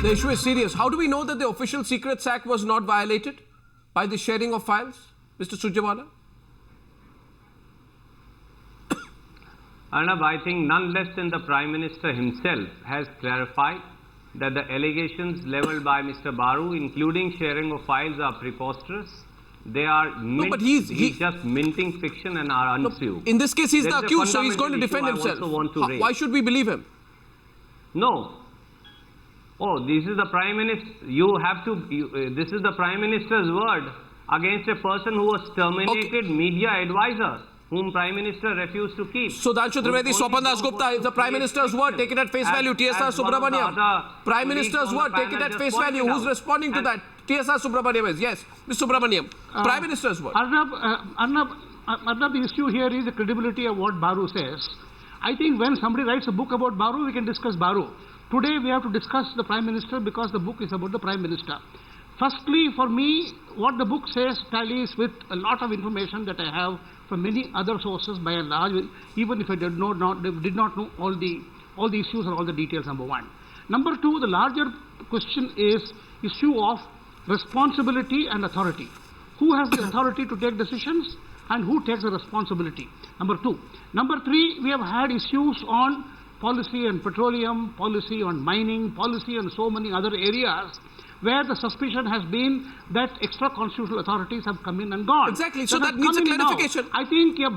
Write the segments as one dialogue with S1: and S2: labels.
S1: The issue is serious. How do we know that the Official Secrets Act was not violated by the sharing of files, Mr. Surjewala?
S2: Arnab, I think none less than the Prime Minister himself has clarified that the allegations levelled by Mr. Baru, including sharing of files, are preposterous. They are he's just minting fiction and are untrue.
S1: In this case, he's the accused, so he's going to defend himself. Why should we believe him?
S2: No. Oh, this is the Prime Minister. This is the Prime Minister's word against a person who was terminated Media Advisor, whom Prime Minister refused to keep.
S1: Sudhanshu Trivedi, Swapan Dasgupta is the Prime Minister's word. Take it at face value. TSR Subramaniam. Prime Minister's word. Take it at face value. Who's responding to that? TSR Subramaniam is. Yes, Mr. Subramaniam. Prime Minister's word.
S3: Arnab, the issue here is the credibility of what Baru says. I think when somebody writes a book about Baru, we can discuss Baru. Today we have to discuss the Prime Minister because the book is about the Prime Minister. Firstly, for me, what the book says tallies with a lot of information that I have from many other sources by and large, even if I did not know all the issues or all the details, number one. Number two, the larger question is issue of responsibility and authority. Who has the authority to take decisions and who takes the responsibility? Number two. Number three, we have had issues on policy and petroleum, policy on mining, policy on so many other areas where the suspicion has been that extra constitutional authorities have come in and gone.
S1: Exactly. So that needs a clarification.
S3: Now. I think a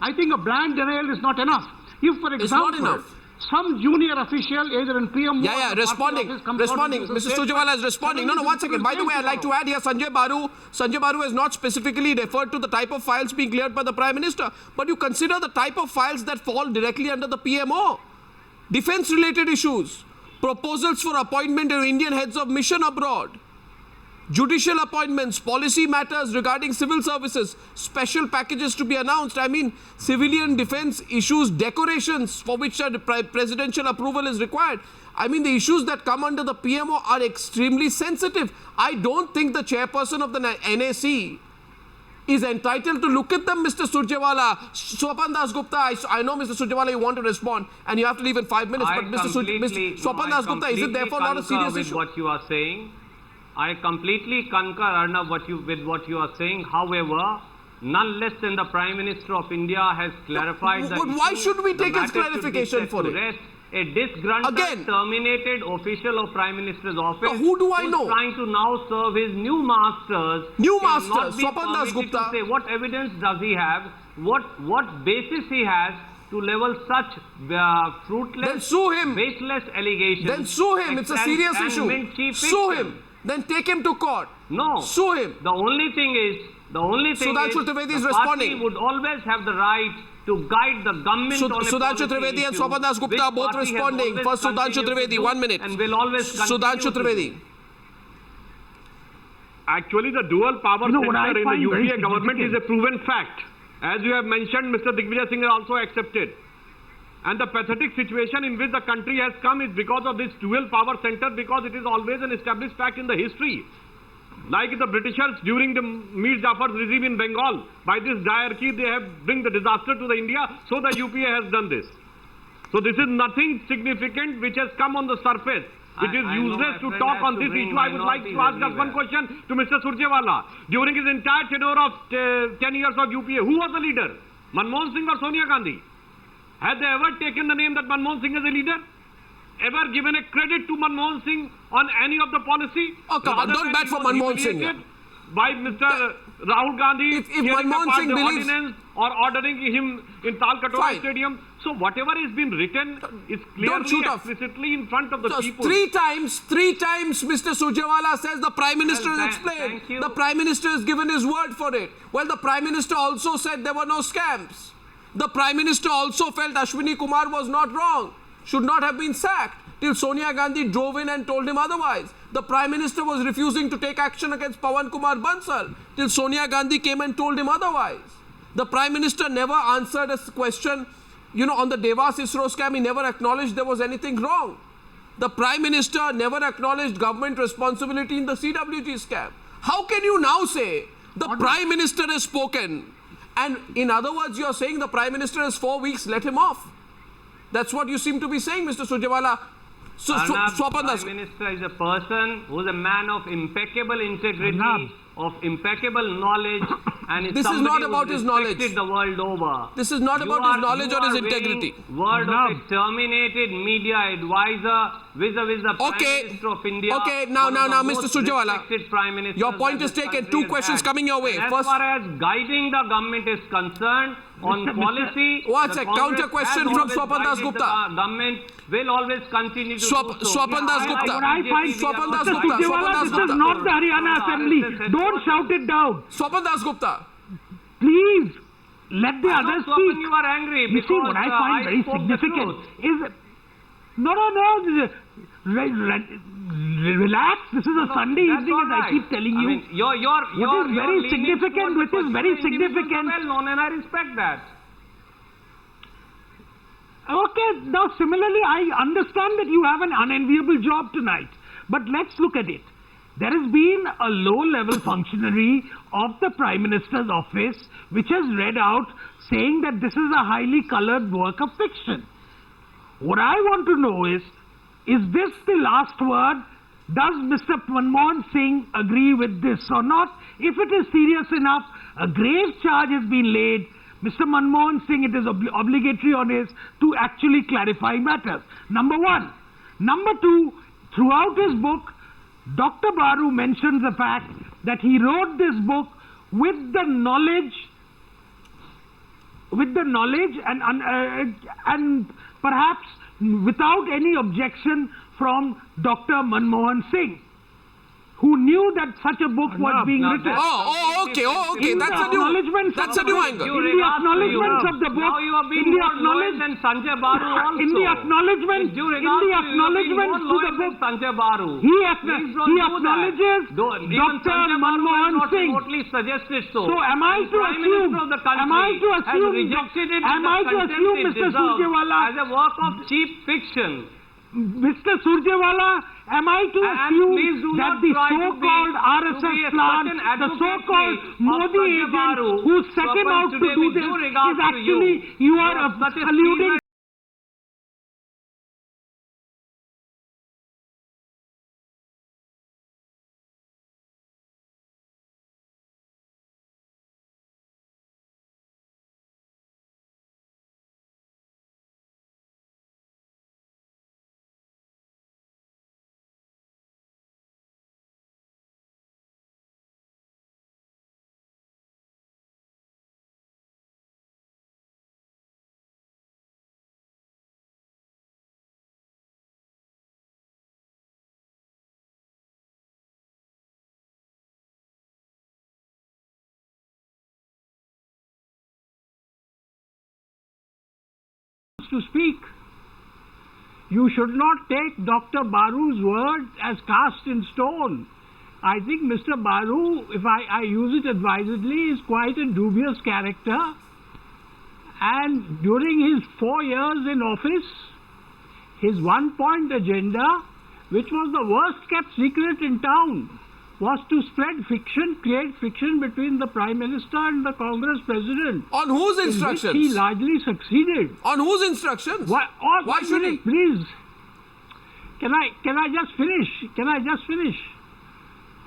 S3: I think a bland denial is not enough. If, for example, some junior official, either in PMO
S1: responding. Mr. Surjewala is responding. No, one second. By the way, I'd like to add here, Sanjaya Baru has not specifically referred to the type of files being cleared by the Prime Minister. But you consider the type of files that fall directly under the PMO. Defense-related issues, proposals for appointment of Indian heads of mission abroad, judicial appointments, policy matters regarding civil services, special packages to be announced. I mean, civilian defense issues, decorations for which presidential approval is required. I mean, the issues that come under the PMO are extremely sensitive. I don't think the chairperson of the NAC is entitled to look at them, Mr. Surjewala. Swapan Dasgupta, I know, Mr. Surjewala, you want to respond and you have to leave in 5 minutes. But Mr. Swapan Dasgupta, is it therefore not a serious issue?
S2: What you are saying, I completely concur, Arnab, with what you are saying. However, none less than the Prime Minister of India has clarified that.
S1: But why should we take his clarification for it?
S2: A disgruntled, terminated official of Prime Minister's office.
S1: Now, who do I know?
S2: Trying to now serve his new masters.
S1: Swapan Dasgupta.
S2: Say what evidence does he have? What basis he has to level such fruitless, baseless allegations?
S1: Then sue him. It's a serious issue. Sue him. Then take him to court.
S2: No.
S1: Sue him.
S2: The only thing is,
S1: Sudhanshu Trivedi is responding.
S2: Party would always have the right to guide the government.
S1: Sudhanshu Trivedi and Swapan Dasgupta are both responding. First, Sudhanshu Trivedi, 1 minute.
S2: And will always
S1: Sudhanshu Trivedi.
S4: Actually, the dual power center in the UPA government is a proven fact. As you have mentioned, Mr. Digvijay Singh has also accepted. And the pathetic situation in which the country has come is because of this dual power center, because it is always an established fact in the history. Like the Britishers during the Mir Jafar's regime in Bengal, by this diarchy they have bring the disaster to the India, so the UPA has done this. So this is nothing significant which has come on the surface. It is useless to talk on this issue. I would like to ask just one question to Mr. Surjewala. During his entire tenure of 10 years of UPA, who was the leader? Manmohan Singh or Sonia Gandhi? Have they ever taken the name that Manmohan Singh is a leader? Ever given a credit to Manmohan Singh on any of the policy?
S1: Oh, come on, don't bat for Manmohan Singh.
S4: By Mr. Rahul Gandhi,
S1: if Manmohan Singh believes,
S4: or ordering him in Talkatoa Stadium. So whatever has been written is clearly explicitly in front of the people.
S1: Three times, Mr. Surjewala says the Prime Minister has explained. The Prime Minister has given his word for it. Well, the Prime Minister also said there were no scams. The Prime Minister also felt Ashwini Kumar was not wrong, should not have been sacked, till Sonia Gandhi drove in and told him otherwise. The Prime Minister was refusing to take action against Pawan Kumar Bansal, till Sonia Gandhi came and told him otherwise. The Prime Minister never answered a question, on the Devas ISRO scam. He never acknowledged there was anything wrong. The Prime Minister never acknowledged government responsibility in the CWG scam. How can you now say the Prime Minister has spoken? And in other words, you are saying the Prime Minister has 4 weeks, let him off. That's what you seem to be saying, Mr. Surjewala. So,
S2: Arnab,
S1: Swapan
S2: Prime Minister is a person who is a man of impeccable integrity, of impeccable knowledge, and is
S1: this is not about his knowledge.
S2: The world over.
S1: This is not about his knowledge or his integrity.
S2: Word of a terminated media advisor vis-a-vis the Prime Minister of India.
S1: Okay, now, Mr. Surjewala, your point is taken. Two questions coming your way.
S2: As
S1: First,
S2: far as guiding the government is concerned, on policy,
S1: what's a counter question from Swapan Dasgupta?
S2: The government will always continue to
S1: Swapan Dasgupta. Swapan Dasgupta.
S3: This is not the Haryana Assembly. Don't shout it down.
S1: Swapan Dasgupta.
S3: Please, let the others speak.
S2: You are angry
S3: You see, what I find very significant is... No. Relax. This is a Sunday evening, as I keep telling you. What is very significant,
S2: well known, and I respect that.
S3: Okay, now similarly, I understand that you have an unenviable job tonight. But let's look at it. There has been a low-level functionary of the Prime Minister's office which has read out saying that this is a highly coloured work of fiction. What I want to know is this the last word? Does Mr. Manmohan Singh agree with this or not? If it is serious enough, a grave charge has been laid. Mr. Manmohan Singh, it is obligatory on his to actually clarify matters. Number one. Number two, throughout his book, Dr. Baru mentions the fact that he wrote this book with the knowledge and perhaps without any objection from Dr. Manmohan Singh, who knew that such a book was being written.
S1: Okay. That's a new angle.
S3: In the acknowledgements of the book,
S2: now you are being more loyal than Sanjaya Baru also.
S3: In the acknowledgements to the book,
S2: Sanjaya Baru.
S3: he acknowledges Dr. Manmohan Singh.
S2: Suggested so.
S3: So am I to assume, Mr. Surjewala,
S2: as a work of cheap fiction?
S3: Mr. Surjewala, am I to assume that the so-called RSS plant, the so-called Modi agent who set him out to do this is actually, you are alluding... to speak. You should not take Dr. Baru's word as cast in stone. I think Mr. Baru, if I use it advisedly, is quite a dubious character. And during his 4 years in office, his one-point agenda, which was the worst-kept secret in town, was to spread fiction, create fiction between the Prime Minister and the Congress President.
S1: On whose instructions?
S3: He largely succeeded.
S1: On whose instructions? Why should he?
S3: Please. Can I just finish?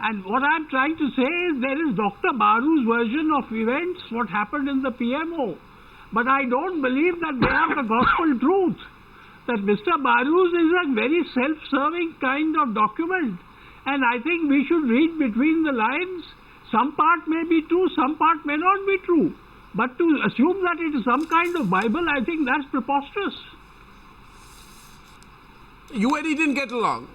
S3: And what I'm trying to say is there is Dr. Baru's version of events, what happened in the PMO. But I don't believe that they are the gospel truth. That Mr. Baru's is a very self-serving kind of document. And I think we should read between the lines. Some part may be true, some part may not be true. But to assume that it is some kind of Bible, I think that's preposterous.
S1: You and he didn't get along.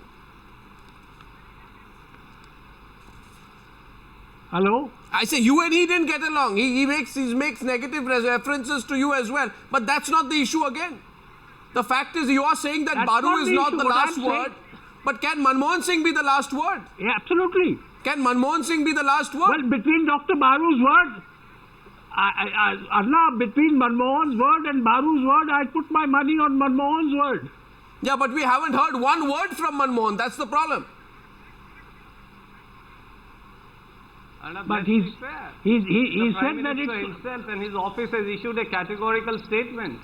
S3: Hello?
S1: I say you and he didn't get along. He makes negative references to you as well. But that's not the issue again. The fact is you are saying that Baru is not the last word. But can Manmohan Singh be the last word?
S3: Yeah, absolutely.
S1: Can Manmohan Singh be the last word?
S3: Well, between Dr. Baru's word, Arnab, between Manmohan's word and Baru's word, I'd put my money on Manmohan's word.
S1: Yeah, but we haven't heard one word from Manmohan. That's the problem.
S2: But he said that it's... himself and his office has issued a categorical statement.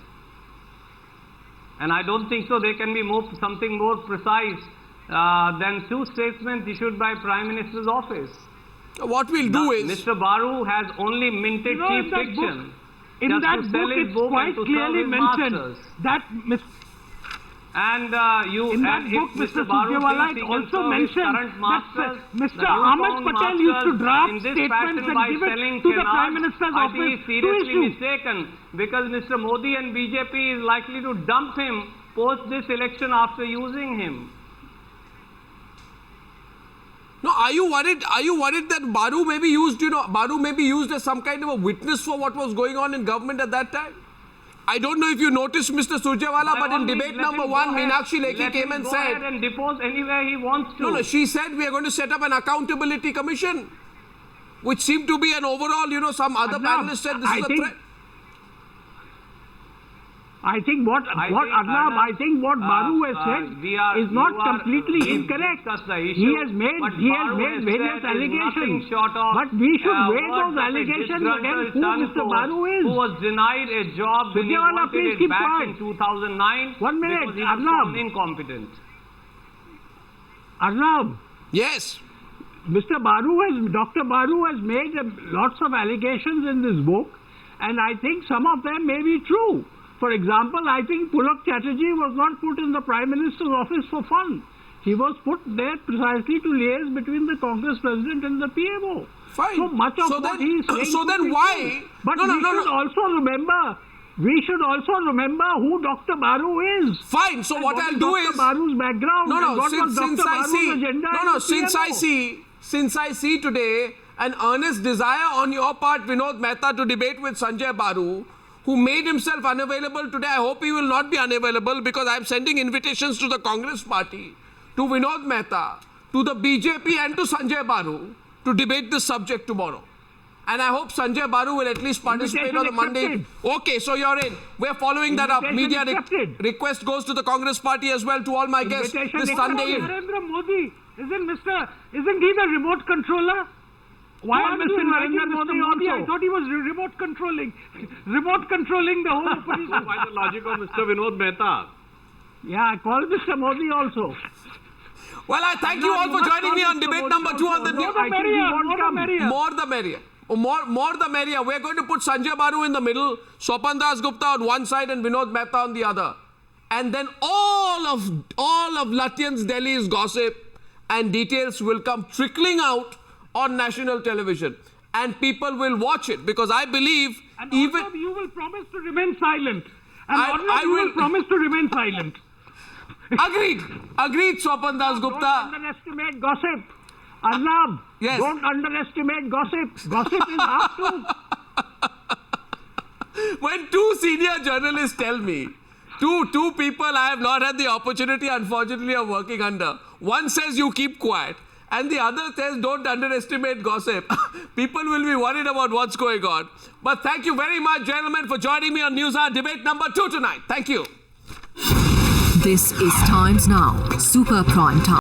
S2: And I don't think so there can be something more precise than two statements issued by Prime Minister's office.
S1: What we'll do is...
S2: Mr. Baru has only minted cheap fiction.
S3: In that book, it's quite clearly mentioned that
S2: in that
S3: book, Mr. Surjewala, it also mentioned that Mr. Ahmed Patel used to draft statements and give it to the Prime Minister's office.
S2: I think he's seriously mistaken, because Mr. Modi and BJP is likely to dump him post this election after using him.
S1: No, are you worried? Are you worried that Baru may be used? Baru may be used as some kind of a witness for what was going on in government at that time. I don't know if you noticed, Mr. Surjewala, but in debate number 1, Meenakshi Lekhi came and said,
S2: and depose anywhere he wants to.
S1: No, she said we are going to set up an accountability commission, which seemed to be an overall. Some other panelists said this is a threat.
S3: I think what Baru has said is not completely incorrect. He has made various allegations, but we should weigh those allegations against who Mr. Baru is.
S2: Who was denied a job when he wanted it back in 2009
S3: 1 minute,
S2: because he was incompetent.
S3: Arnab.
S1: Yes.
S3: Dr. Baru has made lots of allegations in this book, and I think some of them may be true. For example, I think Pulok Chatterjee was not put in the Prime Minister's office for fun. He was put there precisely to liaise between the Congress President and the PMO.
S1: Fine.
S3: So much of what he is saying...
S1: So then why...
S3: But we should also remember who Dr. Baru is.
S1: Fine. So what I'll do is...
S3: Dr. Baru's background.
S1: Since I see today an earnest desire on your part, Vinod Mehta, to debate with Sanjaya Baru, who made himself unavailable today. I hope he will not be unavailable, because I am sending invitations to the Congress party, to Vinod Mehta, to the BJP and to Sanjaya Baru to debate this subject tomorrow. And I hope Sanjaya Baru will at least participate on the Monday. Okay, so you're in. We're following that up. Media request goes to the Congress party as well, to all my guests this Sunday.
S3: Narendra Modi, isn't he the remote controller? Why am Mr. Narendra Modi also? I thought he was remote controlling the whole opposition.
S4: By the logic of Mr. Vinod Mehta.
S3: Yeah, I call Mr. Modi also.
S1: Well, I thank you all for joining me on debate number 2 on the...
S3: More the merrier.
S1: More the merrier. More the merrier. We're going to put Sanjaya Baru in the middle, Swapan Dasgupta on one side and Vinod Mehta on the other. And then all of Latyan's Delhi's gossip and details will come trickling out on national television, and people will watch it, because I believe
S3: and even... Arnab, you will promise to remain silent. And you will promise to remain silent.
S1: Agreed, Swapan Dasgupta.
S3: Don't underestimate gossip. Arnab,
S1: yes.
S3: Don't underestimate gossip. Gossip is half truth.
S1: When two senior journalists tell me, two people I have not had the opportunity, unfortunately, of working under. One says you keep quiet, and the other says don't underestimate gossip. People will be worried about what's going on. But thank you very much, gentlemen, for joining me on Newshour Debate number 2 tonight. Thank you.
S5: This is Times Now, Super Prime Time.